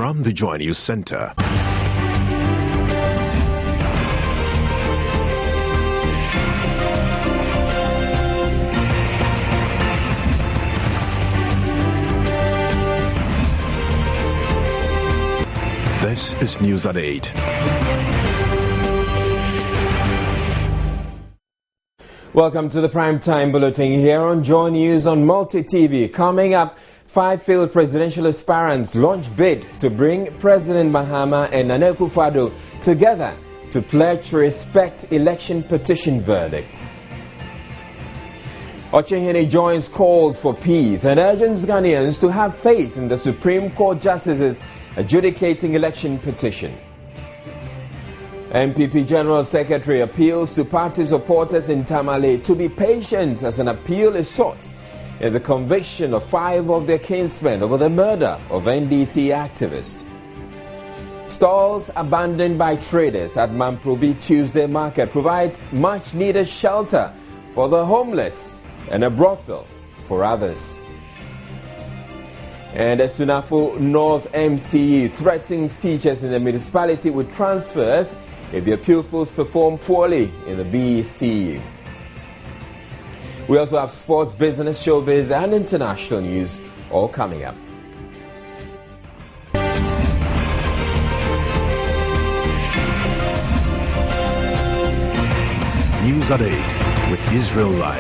From the Joy News Center. This is News at 8. Welcome to the Primetime Bulletin here on Joy News on Multi TV. Coming up, 5 failed presidential aspirants launch bid to bring President Mahama and Nana Akufo-Addo together to pledge to respect election petition verdict. Osei joins calls for peace and urges Ghanaians to have faith in the Supreme Court justices adjudicating election petition. NPP General Secretary appeals to party supporters in Tamale to be patient as an appeal is sought in the conviction of 5 of their kinsmen over the murder of NDC activists. Stalls abandoned by traders at Mamprobi Tuesday Market provides much needed shelter for the homeless and a brothel for others. And the Sunafo North MCE threatens teachers in the municipality with transfers if their pupils perform poorly in the BECU. We also have sports, business, showbiz, and international news all coming up. News at 8 with Israel Lai.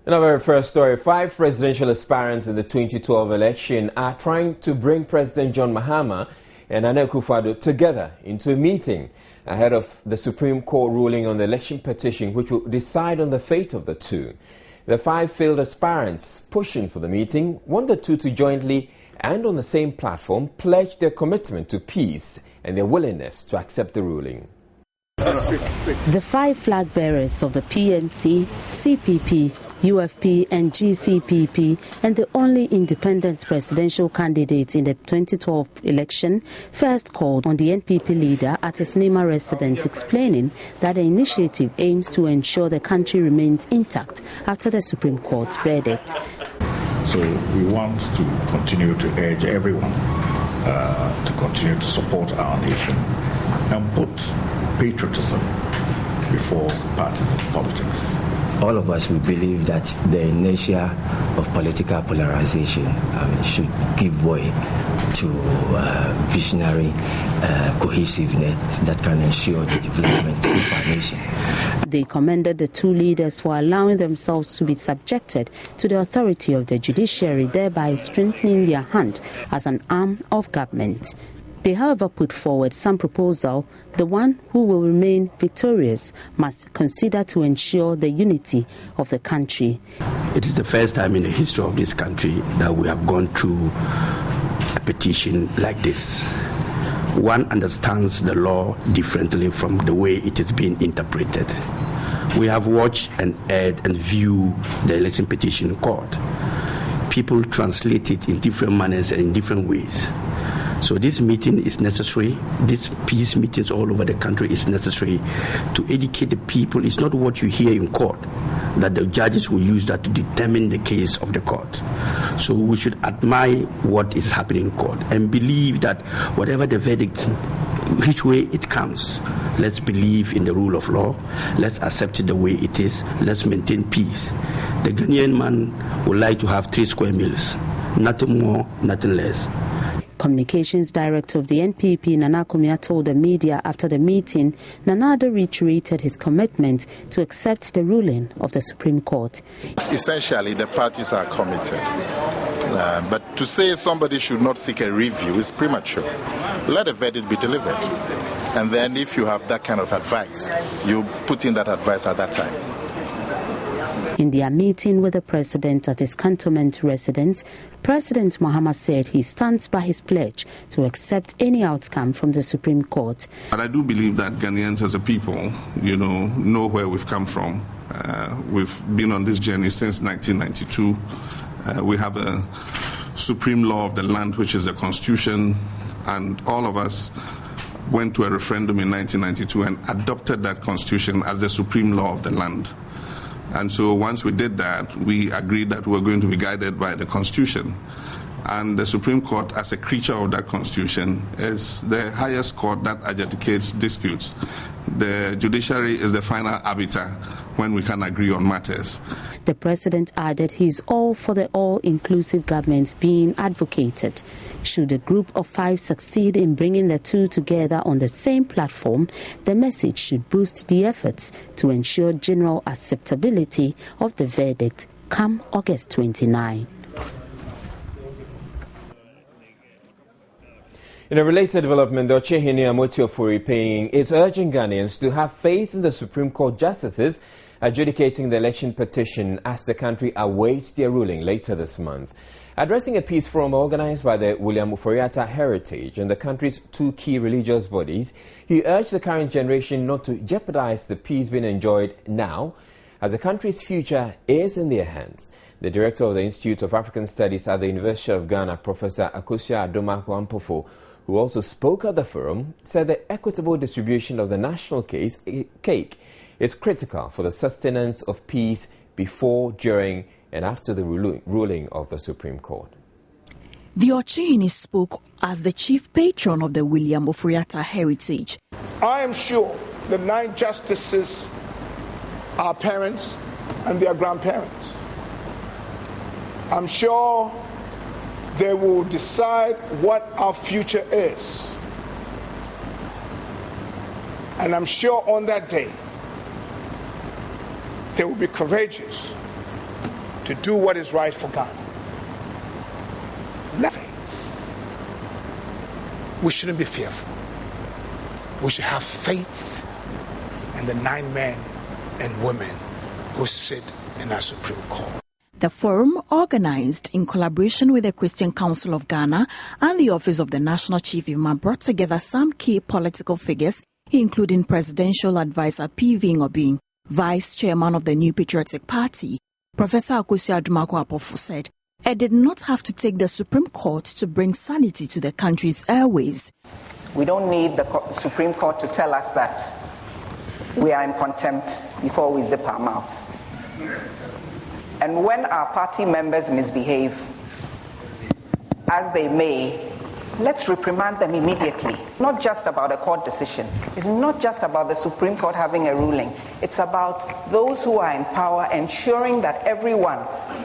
In our very first story, 5 presidential aspirants in the 2012 election are trying to bring President John Mahama and Nana Akufo-Addo together into a meeting ahead of the Supreme Court ruling on the election petition, which will decide on the fate of the two. The 5 failed aspirants pushing for the meeting want the two to jointly and on the same platform pledge their commitment to peace and their willingness to accept the ruling. The 5 flag bearers of the PNC, CPP, UFP and GCPP and the only independent presidential candidate in the 2012 election first called on the NPP leader at his Nima residence, explaining that the initiative aims to ensure the country remains intact after the Supreme Court's verdict. So we want to continue to urge everyone to continue to support our nation and put patriotism before partisan politics. All of us, we believe that the inertia of political polarization should give way to visionary cohesiveness that can ensure the development of our nation. They commended the two leaders for allowing themselves to be subjected to the authority of the judiciary, thereby strengthening their hand as an arm of government. They, however, put forward some proposal. The one who will remain victorious must consider to ensure the unity of the country. It is the first time in the history of this country that we have gone through a petition like this. One understands the law differently from the way it is being interpreted. We have watched and heard and viewed the election petition in court. People translate it in different manners and in different ways. So this meeting is necessary. This peace meetings all over the country is necessary to educate the people. It's not what you hear in court, that the judges will use that to determine the case of the court. So we should admire what is happening in court and believe that whatever the verdict, which way it comes, let's believe in the rule of law. Let's accept it the way it is. Let's maintain peace. The Ghanaian man would like to have 3 square meals, nothing more, nothing less. Communications Director of the NPP, Nana Kumia, told the media after the meeting, Nana Addo reiterated his commitment to accept the ruling of the Supreme Court. Essentially, the parties are committed. But to say somebody should not seek a review is premature. Let a verdict be delivered. And then if you have that kind of advice, you put in that advice at that time. In their meeting with the president at his cantonment residence, President Mahama said he stands by his pledge to accept any outcome from the Supreme Court. But I do believe that Ghanaians as a people, know where we've come from. We've been on this journey since 1992. We have a supreme law of the land, which is the Constitution, and all of us went to a referendum in 1992 and adopted that Constitution as the supreme law of the land. And so once we did that, we agreed that we were going to be guided by the Constitution. And the Supreme Court, as a creature of that Constitution, is the highest court that adjudicates disputes. The judiciary is the final arbiter when we can agree on matters. The president added he is all for the all-inclusive government being advocated. Should a group of 5 succeed in bringing the two together on the same platform, the message should boost the efforts to ensure general acceptability of the verdict come August 29. In a related development, the Sunyani Municipal is urging Ghanaians to have faith in the Supreme Court justices adjudicating the election petition as the country awaits their ruling later this month. Addressing a peace forum organized by the William Uforiata Heritage and the country's 2 key religious bodies, he urged the current generation not to jeopardize the peace being enjoyed now, as the country's future is in their hands. The director of the Institute of African Studies at the University of Ghana, Professor Akosua Adomah, who also spoke at the forum, said the equitable distribution of the national cake is critical for the sustenance of peace before, during, and after the ruling of the Supreme Court. The Sunyani spoke as the chief patron of the William Uforiata Heritage. I am sure the 9 justices are parents and their grandparents. I'm sure they will decide what our future is. And I'm sure on that day, they will be courageous to do what is right for Ghana. We shouldn't be fearful. We should have faith in the 9 men and women who sit in our Supreme Court. The forum, organized in collaboration with the Christian Council of Ghana and the Office of the National Chief Imam, brought together some key political figures, including Presidential Advisor P.V. Ngobin, Vice Chairman of the new Patriotic Party. Professor Akosua Adomah said it did not have to take the Supreme Court to bring sanity to the country's airwaves. We don't need the Supreme Court to tell us that we are in contempt before we zip our mouths. And when our party members misbehave, as they may, let's reprimand them immediately. Not just about a court decision. It's not just about the Supreme Court having a ruling. It's about those who are in power ensuring that everyone,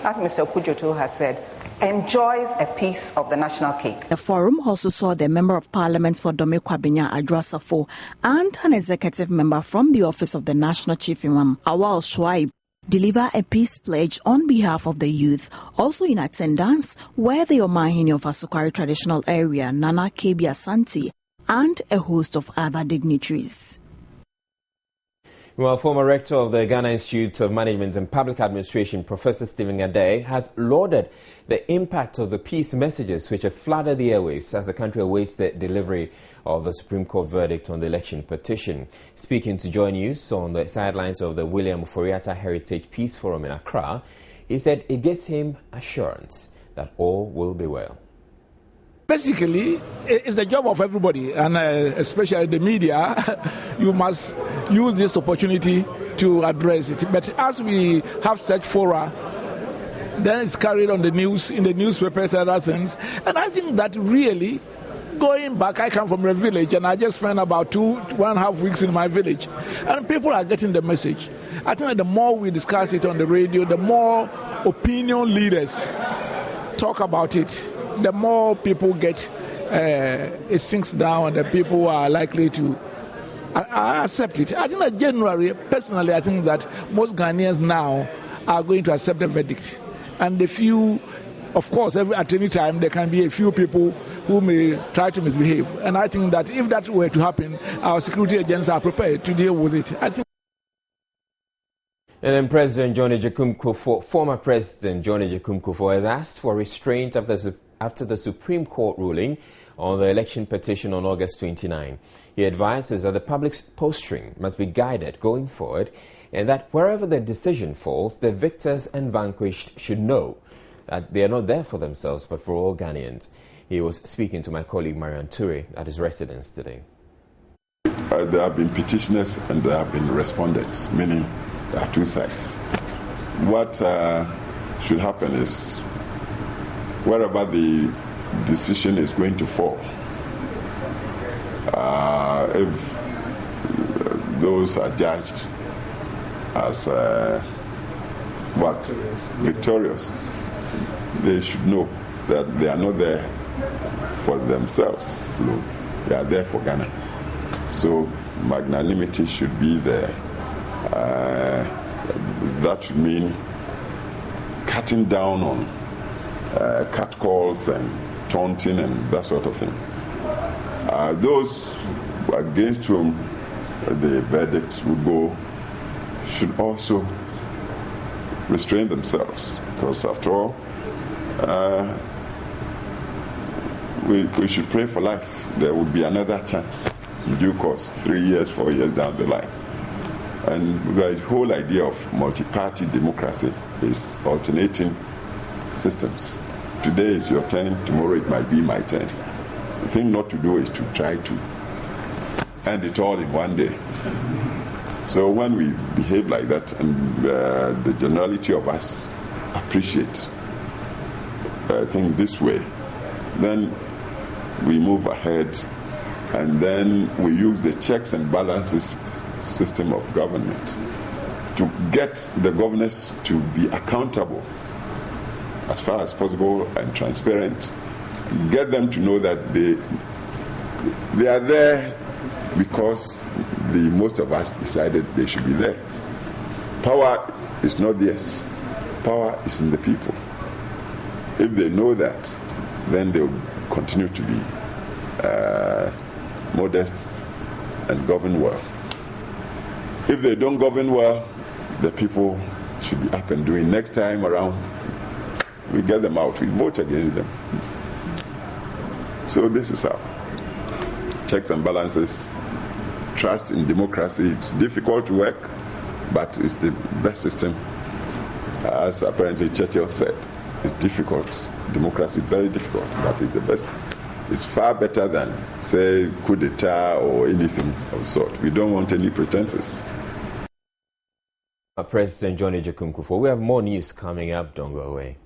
as Mr. Okujoto has said, enjoys a piece of the national cake. The forum also saw the Member of Parliament for Dome Kwabenya Adrasafo and an executive member from the Office of the National Chief Imam, Awal Shuaib, deliver a peace pledge on behalf of the youth. Also in attendance were the Omahini of Asukari traditional area, Nana Kebi Asante, and a host of other dignitaries. Well, former rector of the Ghana Institute of Management and Public Administration, Professor Stephen Ade, has lauded the impact of the peace messages which have flooded the airwaves as the country awaits the delivery of the Supreme Court verdict on the election petition. Speaking to Joy News on the sidelines of the William Uforiata Heritage Peace Forum in Accra, he said it gives him assurance that all will be well. Basically, it's the job of everybody, and especially the media. You must use this opportunity to address it. But as we have such fora, then it's carried on the news, in the newspapers and other things. And I think that really, going back, I come from a village, and I just spent about 1.5 weeks in my village, and people are getting the message. I think that the more we discuss it on the radio, the more opinion leaders talk about it, the more people get, it sinks down, and the people are likely to accept it. I think that generally, personally, I think that most Ghanaians now are going to accept the verdict. And the few, of course, at any time, there can be a few people who may try to misbehave. And I think that if that were to happen, our security agents are prepared to deal with it. I think. And then President John Agyekum Kufuor, former President John Agyekum Kufuor, has asked for restraint after the Supreme Court ruling on the election petition on August 29. He advises that the public's posturing must be guided going forward, and that wherever the decision falls, the victors and vanquished should know that they are not there for themselves but for all Ghanaians. He was speaking to my colleague Marian Ture at his residence today. There have been petitioners and there have been respondents, meaning there are 2 sides. what should happen is, wherever the decision is going to fall, if those are judged as victorious, they should know that they are not there for themselves. They are there for Ghana. So magnanimity should be there. That should mean cutting down on catcalls and taunting and that sort of thing. Those against whom the verdict will go should also restrain themselves, because after all, we should pray for life. There will be another chance in due course, 3 years, 4 years down the line. And the whole idea of multi-party democracy is alternating systems. Today is your turn, tomorrow it might be my turn. The thing not to do is to try to end it all in one day. So when we behave like that, and the generality of us appreciate things this way, then we move ahead, and then we use the checks and balances system of government to get the governors to be accountable as far as possible and transparent. Get them to know that they are there because most of us decided they should be there. Power is not theirs. Power is in the people. If they know that, then they will continue to be modest and govern well. If they don't govern well, the people should be up and doing. Next time around, we get them out, we vote against them. So this is how. Checks and balances, trust in democracy. It's difficult to work, but it's the best system. As apparently Churchill said, it's difficult. Democracy is very difficult, but it's the best. It's far better than, say, coup d'etat or anything of the sort. We don't want any pretenses. President John Ejekunkufo, we have more news coming up. Don't go away.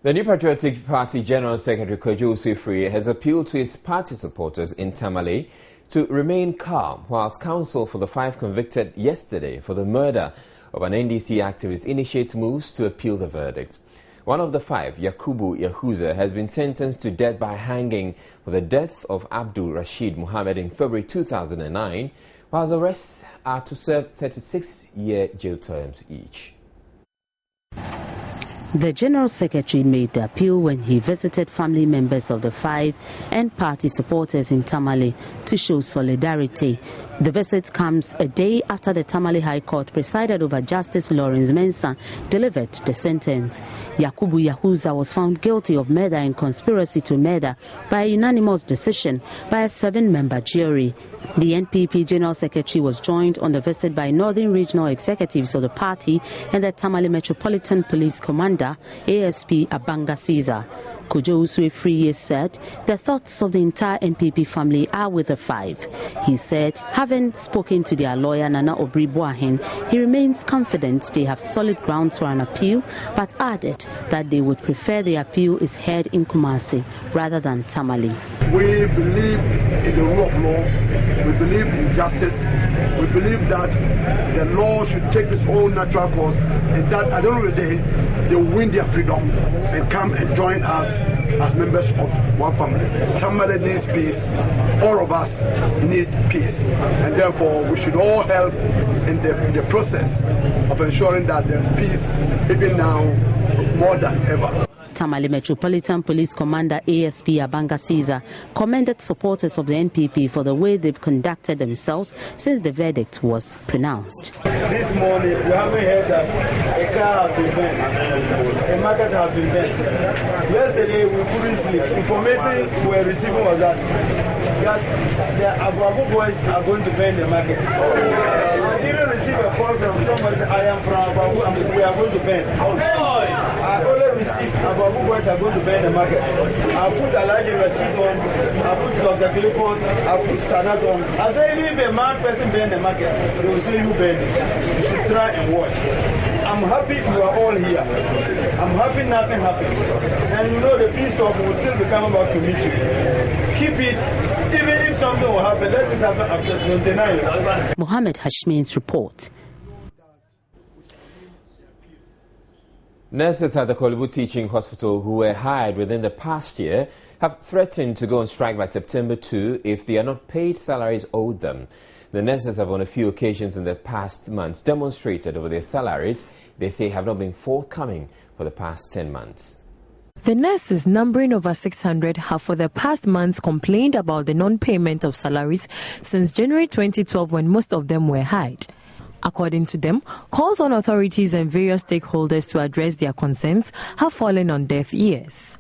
The new Patriotic Party General Secretary Osei has appealed to his party supporters in Tamale to remain calm whilst counsel for the 5 convicted yesterday for the murder of an NDC activist initiates moves to appeal the verdict. One of the 5, Yakubu Yahuza, has been sentenced to death by hanging for the death of Abdul Rashid Muhammad in February 2009, while the rest are to serve 36-year jail terms each. The General Secretary made the appeal when he visited family members of the 5 and party supporters in Tamale to show solidarity. The visit comes a day after the Tamale High Court, presided over Justice Lawrence Mensah, delivered the sentence. Yakubu Yahuza was found guilty of murder and conspiracy to murder by a unanimous decision by a 7-member jury. The NPP General Secretary was joined on the visit by Northern Regional Executives of the party and the Tamale Metropolitan Police Commander, ASP Abanga Caesar. Kojo Osei said the thoughts of the entire NPP family are with the 5. He said, having spoken to their lawyer Nana Obri Boahen, he remains confident they have solid grounds for an appeal, but added that they would prefer the appeal is heard in Kumasi rather than Tamale. We believe in the rule of law. We believe in justice. We believe that the law should take its own natural course, and that at the end of the day, they will win their freedom and come and join us as members of one family. Tamale needs peace. All of us need peace. And therefore, we should all help in the process of ensuring that there's peace, even now, more than ever. Tamale Metropolitan Police Commander ASP Abanga Caesar commended supporters of the NPP for the way they've conducted themselves since the verdict was pronounced. This morning, we haven't heard that a car has been burned, a market has been burned. Yesterday, we couldn't sleep. Information we were receiving was that the Abu boys are going to burn the market. I didn't receive a call from somebody saying, I am from Abu and we are going to burn. I only received Abu boys are going to burn the market. I'll put Alaji Rashid on, I'll put Dr. Clifford, I'll put Sanat on. I say, if a mad person burn the market, they will say you burn it. You should try and watch. I'm happy you are all here. I'm happy nothing happened. And you know the peace talk will still be coming back to meet you. Keep it, even if something will happen, let this happen after 29. Mohammed Hashmin's report. Nurses at the Kolebu Teaching Hospital who were hired within the past year have threatened to go on strike by September 2 if they are not paid salaries owed them. The nurses have on a few occasions in the past months demonstrated over their salaries they say have not been forthcoming for the past 10 months. The nurses, numbering over 600, have for the past months complained about the non-payment of salaries since January 2012 when most of them were hired. According to them, calls on authorities and various stakeholders to address their concerns have fallen on deaf ears.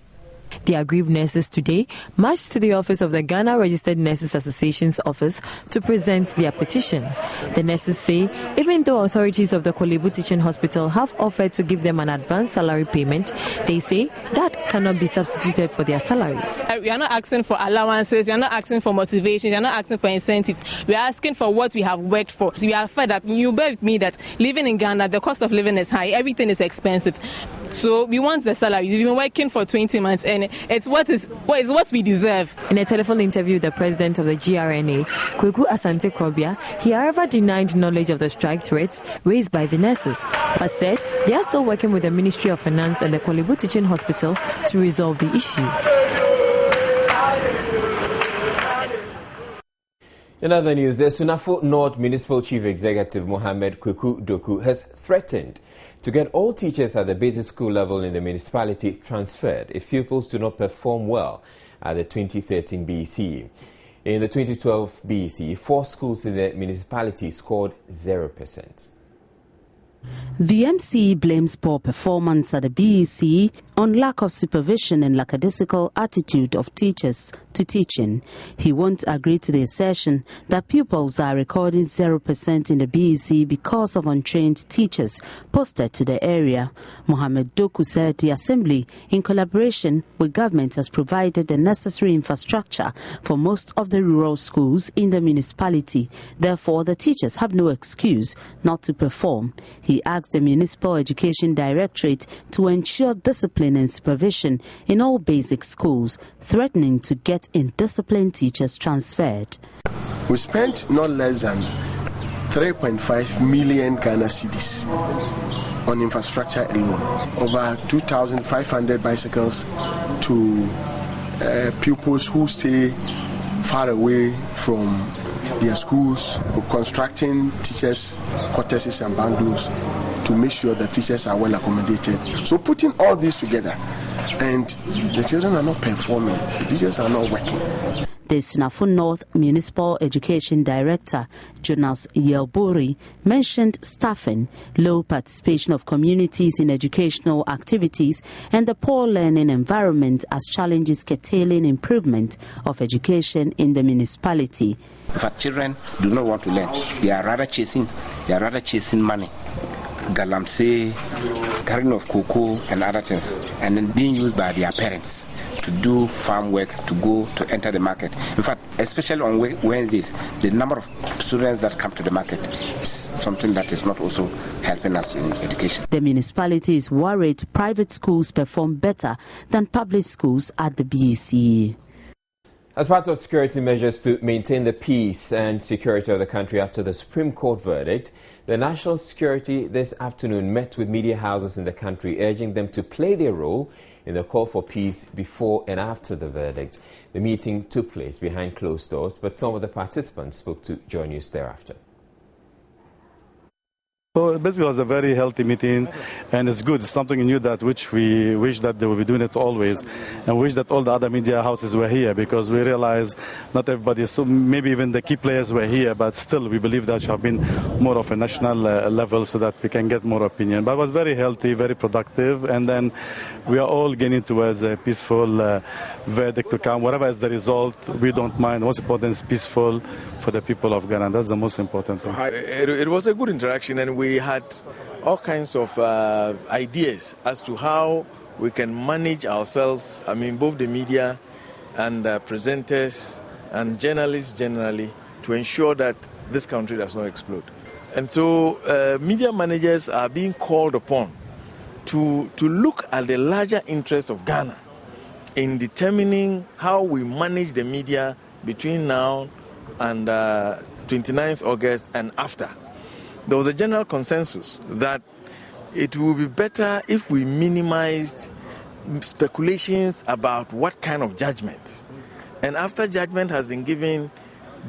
The aggrieved nurses today marched to the office of the Ghana Registered Nurses Association's office to present their petition. The nurses say even though authorities of the Kolebu Teaching Hospital have offered to give them an advance salary payment, they say that cannot be substituted for their salaries. We are not asking for allowances, we are not asking for motivation, we are not asking for incentives. We are asking for what we have worked for. So we are fed up. You bear with me that living in Ghana, the cost of living is high, everything is expensive. So we want the salary. We've been working for 20 months and it's what we deserve. In a telephone interview with the president of the GRNA, Kweku Asante Krobia, he however denied knowledge of the strike threats raised by the nurses, but said they are still working with the Ministry of Finance and the Kolebu Teaching Hospital to resolve the issue. In other news, the Sunafo North Municipal Chief Executive Mohammed Kweku Doku has threatened to get all teachers at the basic school level in the municipality transferred if pupils do not perform well at the 2013 BEC. In the 2012 BEC, 4 schools in the municipality scored 0%. The MC blames poor performance at the BEC on lack of supervision and lackadaisical attitude of teachers to teaching. He won't agree to the assertion that pupils are recording 0% in the BEC because of untrained teachers posted to the area. Mohammed Doku said the Assembly, in collaboration with government, has provided the necessary infrastructure for most of the rural schools in the municipality. Therefore, the teachers have no excuse not to perform. He asked the Municipal Education Directorate to ensure discipline and supervision in all basic schools, threatening to get indisciplined teachers transferred. We spent not less than 3.5 million Ghana cedis on infrastructure alone, over 2,500 bicycles to pupils who stay far away from their schools, constructing teachers' quarters and bungalows to make sure that teachers are well accommodated. So putting all this together, and the children are not performing, the teachers are not working. The Sunafo North Municipal Education Director, Jonas Yelburi, mentioned staffing, low participation of communities in educational activities, and the poor learning environment as challenges curtailing improvement of education in the municipality. In fact, children do not want to learn. They are rather chasing money. Galamsey, carrying of cocoa and other things, and then being used by their parents to do farm work, to go to enter the market. In fact, especially on Wednesdays, the number of students that come to the market is something that is not also helping us in education. The municipality is worried private schools perform better than public schools at the BEC. As part of security measures to maintain the peace and security of the country after the Supreme Court verdict, the National Security this afternoon met with media houses in the country, urging them to play their role in the call for peace before and after the verdict. The meeting took place behind closed doors, but some of the participants spoke to Joy News thereafter. So basically it was a very healthy meeting, and it's good. It's something new that which we wish that they will be doing it always, and wish that all the other media houses were here, because we realize not everybody, so maybe even the key players were here, but still we believe that should have been more of a national level so that we can get more opinion. But it was very healthy, very productive, and then we are all getting towards a peaceful verdict to come. Whatever is the result, we don't mind. Most important is peaceful for the people of Ghana. That's the most important thing. It was a good interaction, and we had all kinds of ideas as to how we can manage ourselves, I mean, both the media and presenters and journalists generally, to ensure that this country does not explode. And so media managers are being called upon to look at the larger interest of Ghana in determining how we manage the media between now and 29th August and after. There was a general consensus that it would be better if we minimized speculations about what kind of judgment. And after judgment has been given,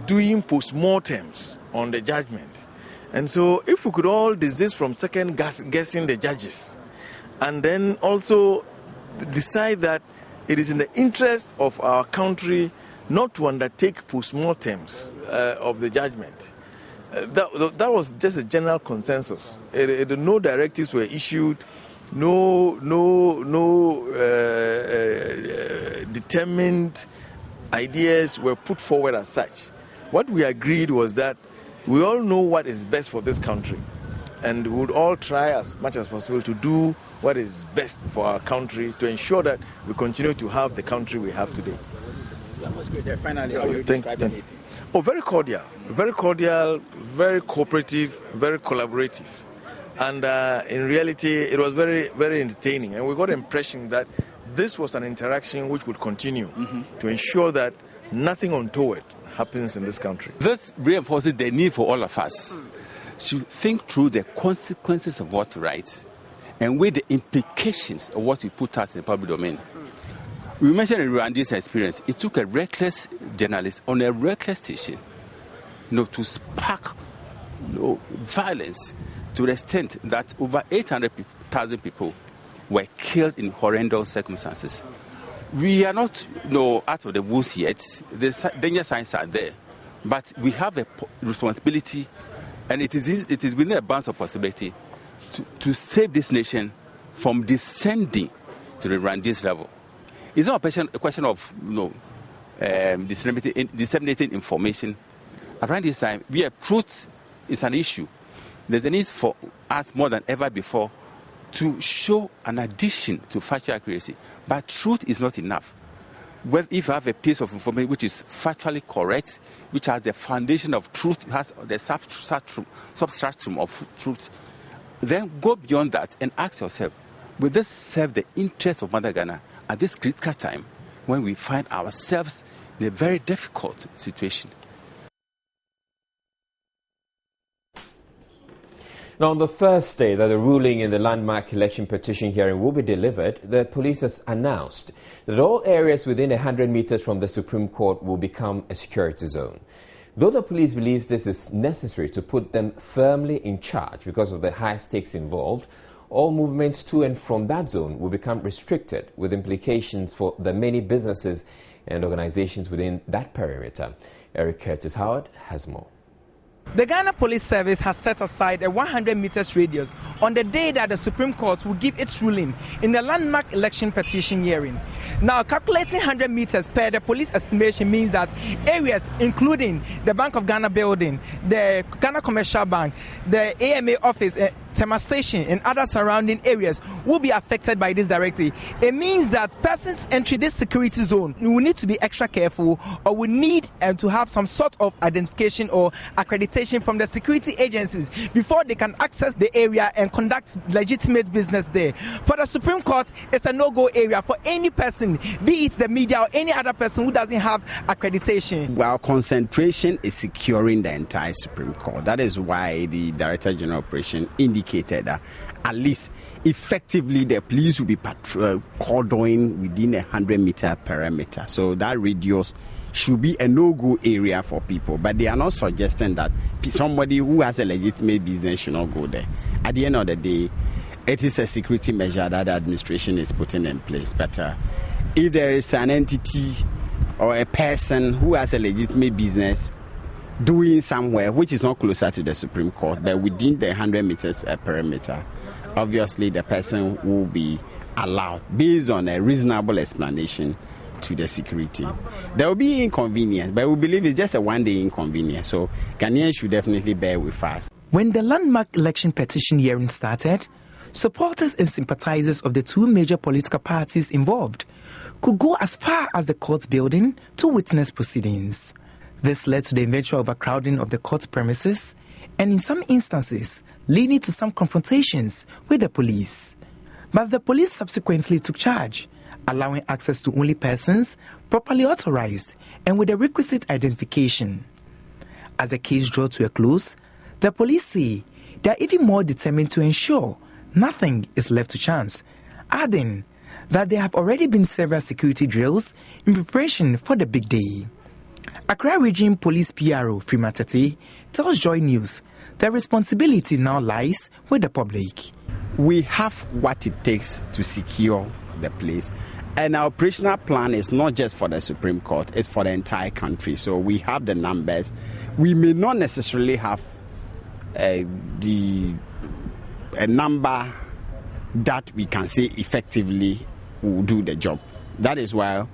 doing postmortems on the judgment. And so if we could all desist from second guessing the judges, and then also decide that it is in the interest of our country not to undertake postmortems of the judgment. That was just a general consensus. No directives were issued, no determined ideas were put forward as such. What we agreed was that we all know what is best for this country, and we would all try as much as possible to do what is best for our country to ensure that we continue to have the country we have today. That was great. Finally, how you describe the meeting? Oh, very cordial, very cooperative, very collaborative. And in reality, it was very, very entertaining. And we got the impression that this was an interaction which would continue to ensure that nothing untoward happens in this country. This reinforces the need for all of us to think through the consequences of what we write and weigh the implications of what we put out in the public domain. We mentioned in Rwanda's experience, it took a reckless journalist on a reckless station, to spark violence to the extent that over 800,000 people were killed in horrendous circumstances. We are not out of the woods yet. The danger signs are there. But we have a responsibility, and it is within the bounds of possibility to save this nation from descending to the Rwandese level. It's not a question of disseminating information. Around this time, truth is an issue. There's a need for us more than ever before to show an addition to factual accuracy. But truth is not enough. Well, if you have a piece of information which is factually correct, which has the foundation of truth, has the substratum of truth, then go beyond that and ask yourself, will this serve the interest of Mother Ghana at this critical time when we find ourselves in a very difficult situation? Now, on the first day that the ruling in the landmark election petition hearing will be delivered, the police has announced that all areas within 100 meters from the Supreme Court will become a security zone. Though the police believe this is necessary to put them firmly in charge because of the high stakes involved, all movements to and from that zone will become restricted, with implications for the many businesses and organizations within that perimeter. Eric Curtis Howard has more. The Ghana Police Service has set aside a 100 meters radius on the day that the Supreme Court will give its ruling in the landmark election petition hearing. Now, calculating 100 meters per the police estimation means that areas including the Bank of Ghana building, the Ghana Commercial Bank, the AMA office, Tema Station and other surrounding areas will be affected by this directive. It means that persons entering this security zone will need to be extra careful, or will need to have some sort of identification or accreditation from the security agencies before they can access the area and conduct legitimate business there. For the Supreme Court, it's a no-go area for any person, be it the media or any other person who doesn't have accreditation. Our concentration is securing the entire Supreme Court. That is why the Director General Operation indicated that at least effectively the police will be cordoning within 100-meter perimeter. So that radius should be a no-go area for people. But they are not suggesting that somebody who has a legitimate business should not go there. At the end of the day, it is a security measure that the administration is putting in place. But if there is an entity or a person who has a legitimate business doing somewhere which is not closer to the Supreme Court but within the 100 meters perimeter, obviously the person will be allowed based on a reasonable explanation to the security. There will be inconvenience, but we believe it's just a one-day inconvenience, so Ghanaians should definitely bear with us. When the landmark election petition hearing started, supporters and sympathizers of the two major political parties involved could go as far as the court building to witness proceedings. This led to the eventual overcrowding of the court premises and in some instances leading to some confrontations with the police. But the police subsequently took charge, allowing access to only persons properly authorized and with the requisite identification. As the case drew to a close, the police say they are even more determined to ensure nothing is left to chance, adding that there have already been several security drills in preparation for the big day. Accra Region Police PRO Freeman Tete tells Joy News the responsibility now lies with the public. We have what it takes to secure the place. And our operational plan is not just for the Supreme Court, it's for the entire country. So we have the numbers. We may not necessarily have a number that we can say effectively will do the job. That is why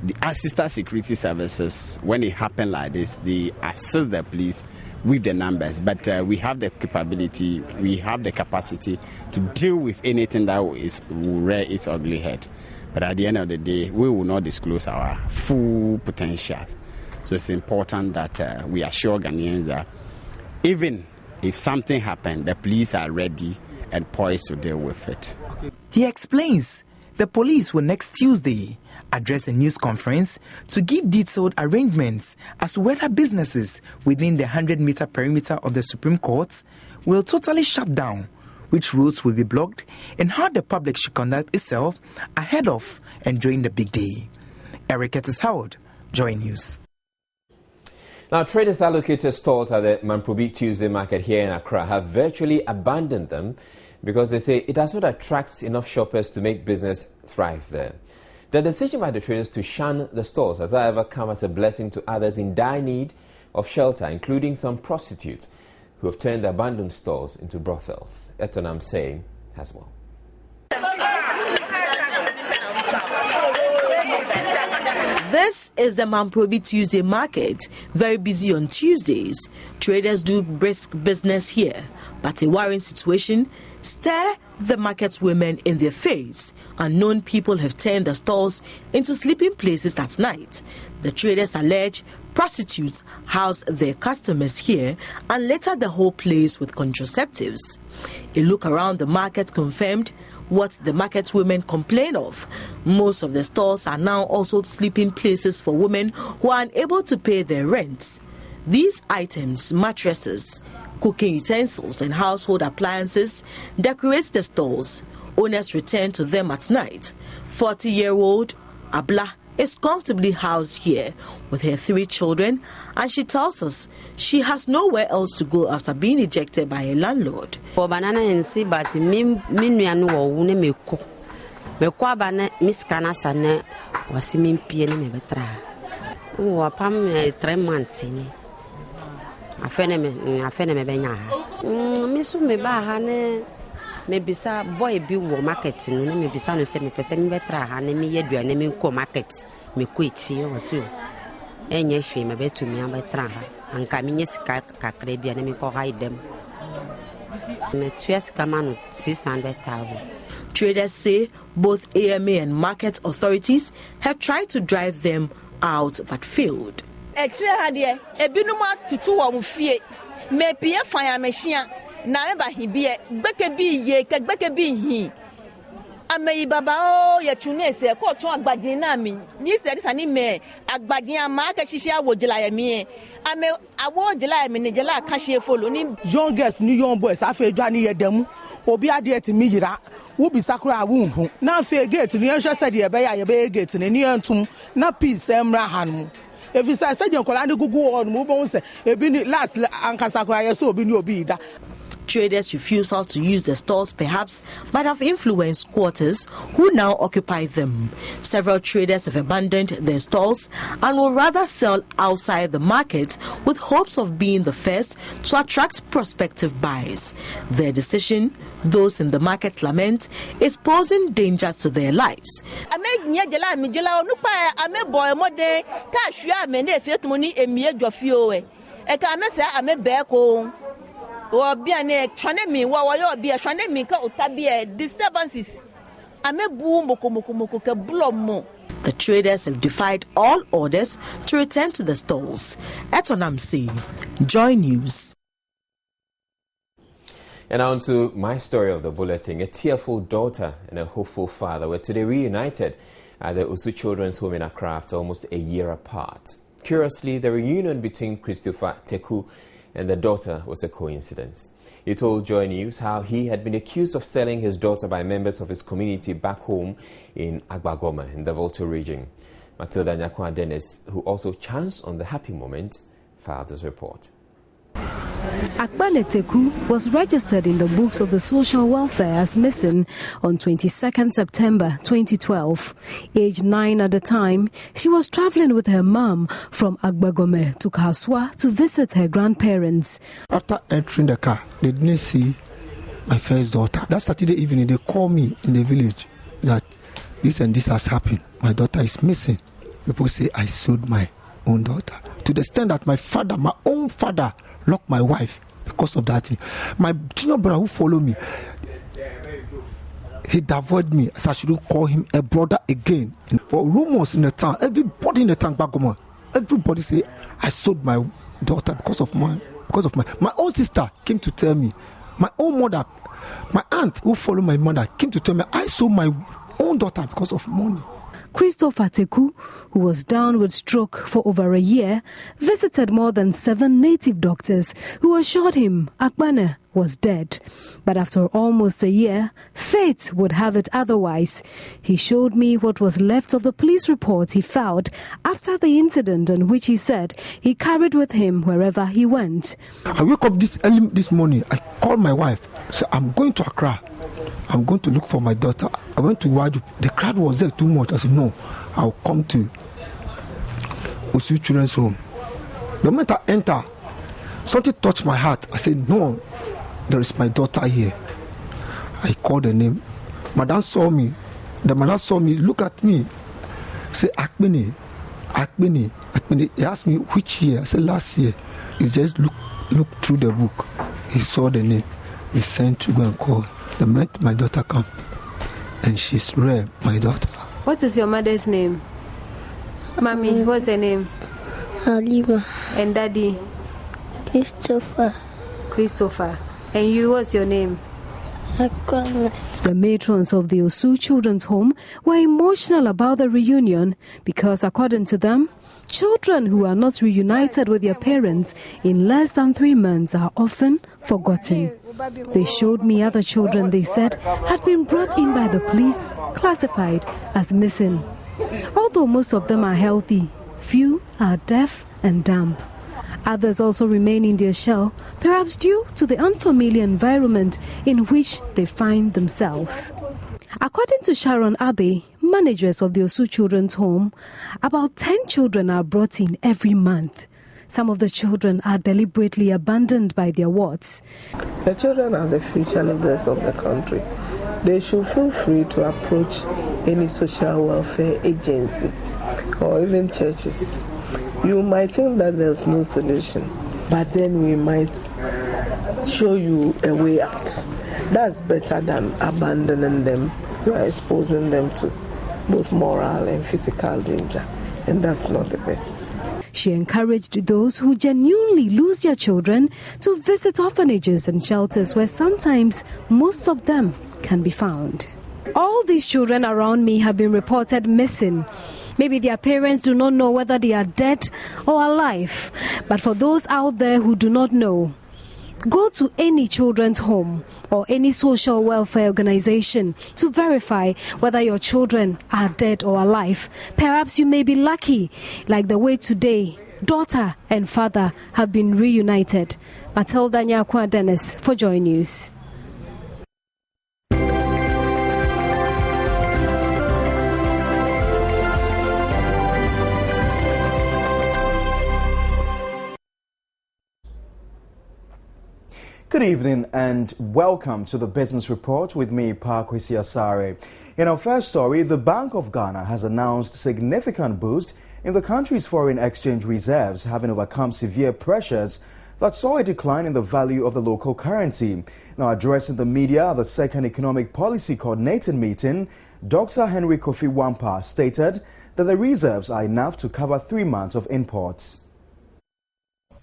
the sister security services, when it happen like this, they assist the police with the numbers. But we have the capability, we have the capacity to deal with anything that will rear its ugly head. But at the end of the day, we will not disclose our full potential. So it's important that we assure Ghanaians that even if something happens, the police are ready and poised to deal with it. He explains the police will next Tuesday address a news conference to give detailed arrangements as to whether businesses within the 100-meter perimeter of the Supreme Court will totally shut down, which roads will be blocked, and how the public should conduct itself ahead of and during the big day. Eric Curtis Howard, Joy News. Now, traders allocated stalls at the Mamprobi Tuesday market here in Accra have virtually abandoned them because they say it does not attract enough shoppers to make business thrive there. The decision by the traders to shun the stalls has, however, come as a blessing to others in dire need of shelter, including some prostitutes who have turned abandoned stalls into brothels. Etonam saying has more. This is the Mamprobi Tuesday market, very busy on Tuesdays. Traders do brisk business here, but a worrying situation stare the market's women in their face. Unknown people have turned the stalls into sleeping places at night. The traders allege prostitutes house their customers here and litter the whole place with contraceptives. A look around the market confirmed what the market women complain of. Most of the stalls are now also sleeping places for women who are unable to pay their rent. These items, mattresses, cooking utensils and household appliances, decorate the stalls. Owners return to them at night. 40-year-old Abla is comfortably housed here with her 3 children, and she tells us she has nowhere else to go after being ejected by a landlord. For banana and see, but me cook. Me kwabana miskana sana wasimi pieni me betra. Wapam 3 months ni. Afene me benya. Misu me ba ha ne me bisa boy bi wo market no ne me bisa no se me pese ni betra ha ne me yeduane me ko market me ko echi o se o. Enye hwe me betu me betra ha. Anka me nyesika kakra bia ne me ko haidem. Me tues kamano 600,000. Traders say both AMA and market authorities have tried to drive them out but failed. Me pie fire machine na me ba hibie gbeke bi ye ke gbeke bi hi ameyi baba o ye tune se ko tun agbadin na mi ni se dis ani me agbadin ama ka sisi awojila ye mi ame awojila ye mi ni jela kan se folo ni young girls ni young boys afa edwa ni ye demu obi ade ti mi yira wo bi sakura wo hu na fa gate ni enhwe se de be ya ye be gate ni entum na peace emra hanmu. If you say traders' refusal to use the stalls perhaps might have influenced squatters who now occupy them. Several traders have abandoned their stalls and will rather sell outside the market with hopes of being the first to attract prospective buyers. Their decision, those in the market lament, is posing dangers to their lives. Or be an economy, while you'll be a shanemi or tabia disturbances. I may boom mokomoko blomo. The traders have defied all orders to return to the stalls. Etonamsi, Joy News. And on to my story of the bulletin. A tearful daughter and a hopeful father were today reunited at the Osei Children's Home in Accra after almost a year apart. Curiously, the reunion between Christopher Teku and the daughter was a coincidence. He told Joy News how he had been accused of selling his daughter by members of his community back home in Agbagoma in the Volta region. Matilda Nyakwa Dennis, who also chanced on the happy moment, filed this report. Akbane Teku was registered in the books of the social welfare as missing on 22nd September 2012. Aged 9 at the time, she was traveling with her mom from Agbagome to Kaswa to visit her grandparents. After entering the car, they didn't see my first daughter. That Saturday evening, they called me in the village that this and this has happened. My daughter is missing. People say I sold my own daughter. To the extent that my father, my own father, locked my wife because of that thing. My junior brother who followed me, he avoided me, so I shouldn't call him a brother again. And for rumors in the town, everybody in the town, everybody say I sold my daughter because of my own sister came to tell me. My own mother, my aunt who followed my mother came to tell me I sold my own daughter because of money. Christopher Teku, who was down with stroke for over a year, visited more than 7 native doctors who assured him Akbane was dead. But after almost a year, fate would have it otherwise. He showed me what was left of the police report he filed after the incident, in which he said he carried with him wherever he went. I woke up this morning. I called my wife. Said, I'm going to Accra. I'm going to look for my daughter. I went to Waju. The crowd was there too much. I said, no, I'll come to Osei Children's Home. The moment I enter, something touched my heart. I said, no, there is my daughter here. I called her name. Madam saw me. The madam saw me, look at me. Say, Akbene. He asked me which year. I said, last year. He just looked through the book. He saw the name. He sent to go and call. The minute my daughter come, and she's rare, my daughter. What is your mother's name? Mommy, what's her name? Halima. And daddy? Christopher. And you, what's your name? The matrons of the Osei Children's Home were emotional about the reunion because, according to them, children who are not reunited with their parents in less than 3 months are often forgotten. They showed me other children they said had been brought in by the police, classified as missing. Although most of them are healthy, few are deaf and dumb. Others also remain in their shell, perhaps due to the unfamiliar environment in which they find themselves. According to Sharon Abbey, managers of the Osei Children's Home, about 10 children are brought in every month. Some of the children are deliberately abandoned by their wards. The children are the future leaders of the country. They should feel free to approach any social welfare agency or even churches. You might think that there's no solution, but then we might show you a way out. That's better than abandoning them. You are exposing them to both moral and physical danger, and that's not the best. She encouraged those who genuinely lose their children to visit orphanages and shelters where sometimes most of them can be found. All these children around me have been reported missing. Maybe their parents do not know whether they are dead or alive. But for those out there who do not know, go to any children's home or any social welfare organization to verify whether your children are dead or alive. Perhaps you may be lucky, like the way today daughter and father have been reunited. Matilda Nyakwa Dennis for Joy News. Good evening and welcome to the Business Report with me, Asare. In our first story, the Bank of Ghana has announced significant boost in the country's foreign exchange reserves, having overcome severe pressures that saw a decline in the value of the local currency. Now, addressing the media at the second Economic Policy Coordinating meeting, Dr. Henry Kofi Wampa stated that the reserves are enough to cover 3 months of imports.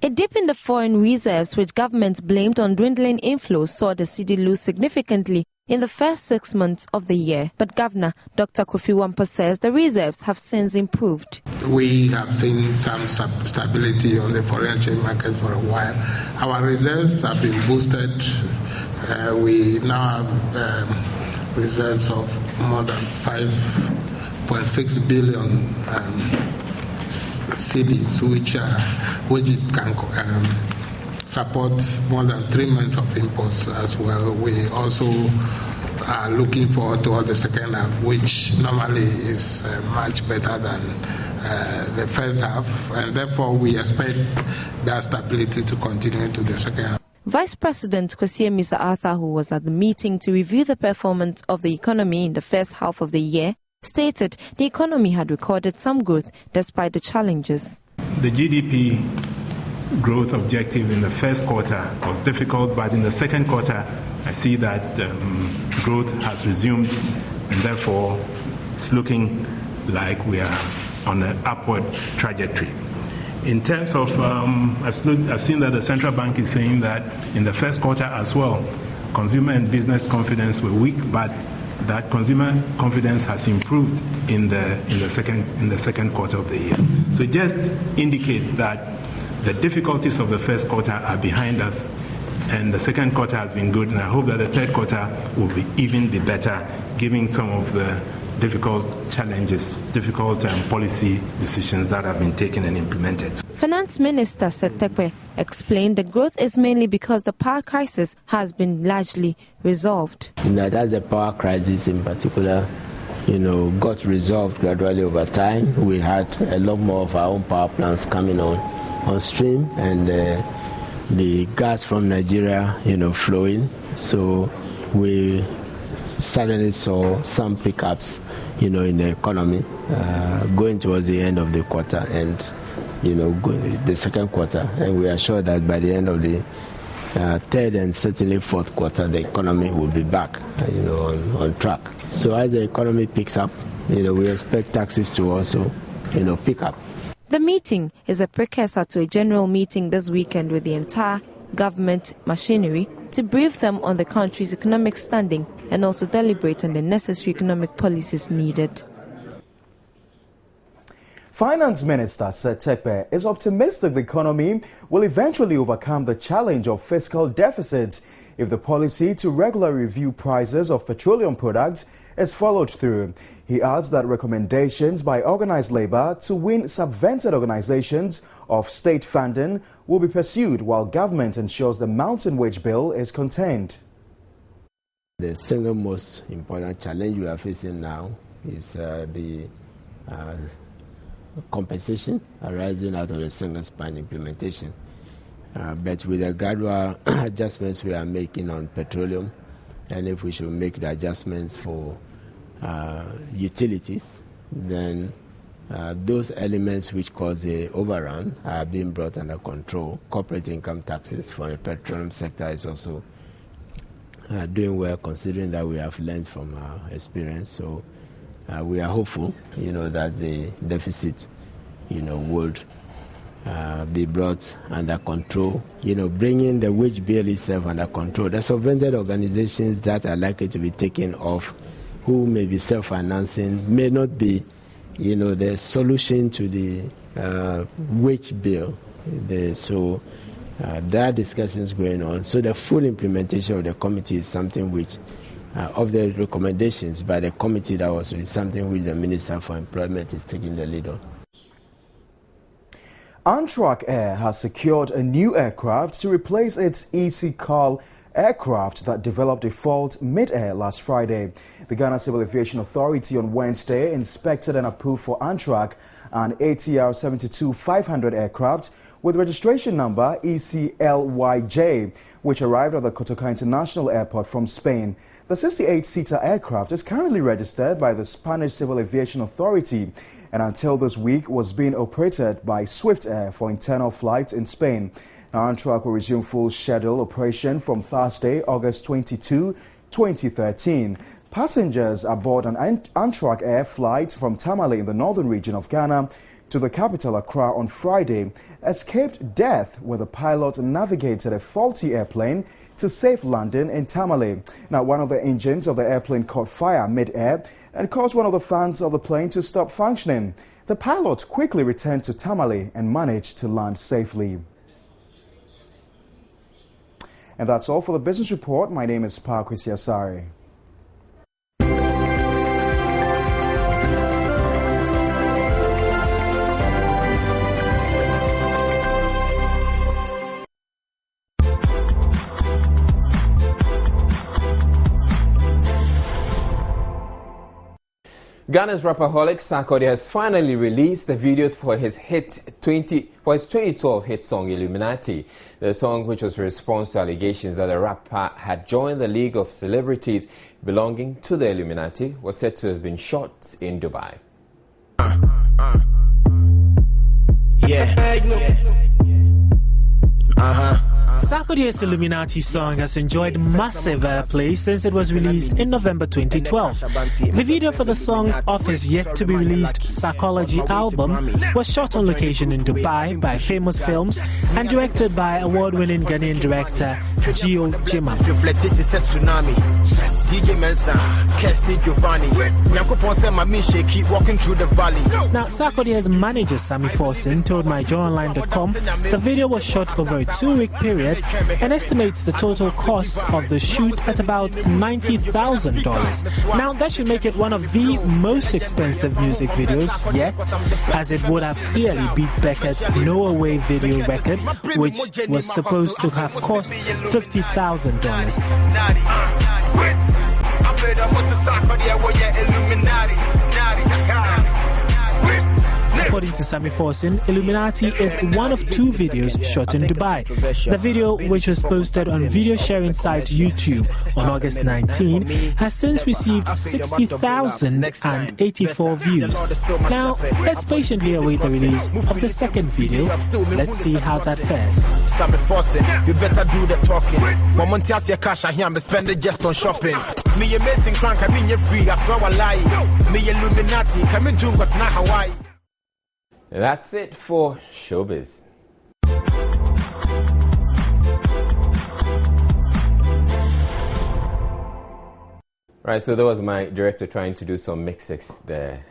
A dip in the foreign reserves, which governments blamed on dwindling inflows, saw the cedi lose significantly in the first 6 months of the year. But Governor Dr. Kofi Wampa says the reserves have since improved. We have seen some stability on the foreign exchange market for a while. Our reserves have been boosted. We now have reserves of more than 5.6 billion cedis, which can support more than 3 months of imports as well. We also are looking forward to the second half, which normally is much better than the first half, and therefore we expect that stability to continue into the second half. Vice President Kwesi Mr. Arthur, who was at the meeting to review the performance of the economy in the first half of the year, stated the economy had recorded some growth despite the challenges. The GDP growth objective in the first quarter was difficult, but in the second quarter I see that growth has resumed, and therefore it's looking like we are on an upward trajectory. In terms of, I've seen that the central bank is saying that in the first quarter as well, consumer and business confidence were weak, but that consumer confidence has improved in the second quarter of the year. So it just indicates that the difficulties of the first quarter are behind us, and the second quarter has been good, and I hope that the third quarter will even be better, given some of the difficult challenges, difficult policy decisions that have been taken and implemented. Finance Minister Setekwe explained the growth is mainly because the power crisis has been largely resolved. As the power crisis in particular, got resolved gradually over time. We had a lot more of our own power plants coming on stream, and the gas from Nigeria, flowing. So we suddenly saw some pickups, in the economy going towards the end of the quarter and, the second quarter. And we are sure that by the end of the third and certainly fourth quarter, the economy will be back, on track. So as the economy picks up, we expect taxes to also, pick up. The meeting is a precursor to a general meeting this weekend with the entire government machinery to brief them on the country's economic standing and also deliberate on the necessary economic policies needed. Finance Minister Setekwe is optimistic the economy will eventually overcome the challenge of fiscal deficits if the policy to regularly review prices of petroleum products is followed through. He adds that recommendations by organized labor to win subvented organizations of state funding will be pursued while government ensures the mountain wage bill is contained. The single most important challenge we are facing now is the compensation arising out of the single span implementation. But with the gradual adjustments we are making on petroleum, and if we should make the adjustments for utilities, then those elements which cause the overrun are being brought under control. Corporate income taxes for the petroleum sector is also doing well, considering that we have learned from our experience. So we are hopeful, that the deficit, would be brought under control, bringing the wage bill itself under control. The subvented organizations that are likely to be taken off, who may be self-financing, may not be, the solution to the wage bill. So there are discussions going on. So the full implementation of the committee is something which, of the recommendations by the committee, that was something which the Minister for Employment is taking the lead on. Amtrak Air has secured a new aircraft to replace its EC-CAL aircraft that developed a fault mid-air last Friday. The Ghana Civil Aviation Authority on Wednesday inspected and approved for Amtrak an ATR 72-500 aircraft with registration number ECLYJ, which arrived at the Kotoka International Airport from Spain. The 68-seater aircraft is currently registered by the Spanish Civil Aviation Authority and until this week was being operated by Swift Air for internal flights in Spain. Now, Amtrak will resume full schedule operation from Thursday, August 22, 2013. Passengers aboard an Amtrak air flight from Tamale in the northern region of Ghana to the capital Accra on Friday escaped death when the pilot navigated a faulty airplane to safe landing in Tamale. Now, one of the engines of the airplane caught fire mid-air and caused one of the fans of the plane to stop functioning. The pilot quickly returned to Tamale and managed to land safely. And that's all for the business report. My name is Patriotic Asare. Ghana's rapperholic Sarkodie has finally released the video for his 2012 hit song Illuminati. The song, which was a response to allegations that the rapper had joined the League of Celebrities belonging to the Illuminati, was said to have been shot in Dubai. Sarkodie's Illuminati song has enjoyed massive airplay since it was released in November 2012. The video for the song off his yet-to-be-released Psychology album was shot on location in Dubai by Famous Films and directed by award-winning Ghanaian director Gio Jima. Now, Sarkodie's manager Sammy Forson told MyJoyOnline.com the video was shot over a 2-week period and estimates the total cost of the shoot at about $90,000. Now, that should make it one of the most expensive music videos yet, as it would have clearly beat Beckett's No Away video record, which was supposed to have cost $50,000. According to Sammy Forson, Illuminati is one of 2 videos shot in Dubai. The video, which was posted on video sharing site YouTube on August 19, has since received 60,084 views. Now, let's patiently await the release of the second video. Let's see how that fares. Sammy Forson, you better do the talking. Momentas your cash, I hear me spend it just on shopping. Me amazing crank, I mean you free, I swear I lie. Me Illuminati, come in June, but not Hawaii. That's it for Showbiz. Right, so that was my director trying to do some mixes there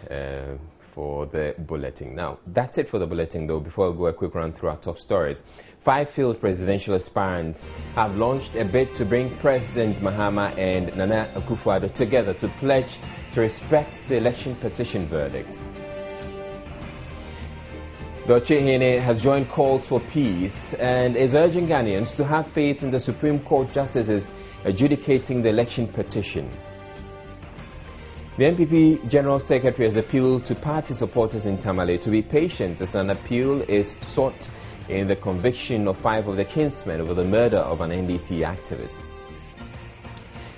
for the bulletin. Now, that's it for the bulletin, though. Before I go, a quick run through our top stories. 5 field presidential aspirants have launched a bid to bring President Mahama and Nana Akufo-Addo together to pledge to respect the election petition verdict. The Ochehene has joined calls for peace and is urging Ghanaians to have faith in the Supreme Court justices adjudicating the election petition. The NPP General Secretary has appealed to party supporters in Tamale to be patient as an appeal is sought in the conviction of 5 of the kinsmen over the murder of an NDC activist.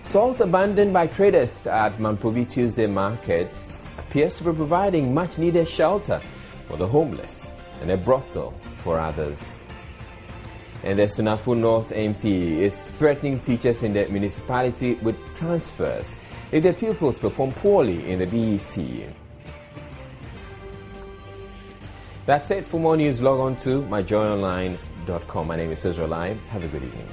Stalls abandoned by traders at Mamprovi Tuesday markets appears to be providing much-needed shelter for the homeless and a brothel for others. And the Sunafu North AMC is threatening teachers in the municipality with transfers if their pupils perform poorly in the BEC. That's it. For more news, log on to myjoyonline.com. My name is Israel Live. Have a good evening.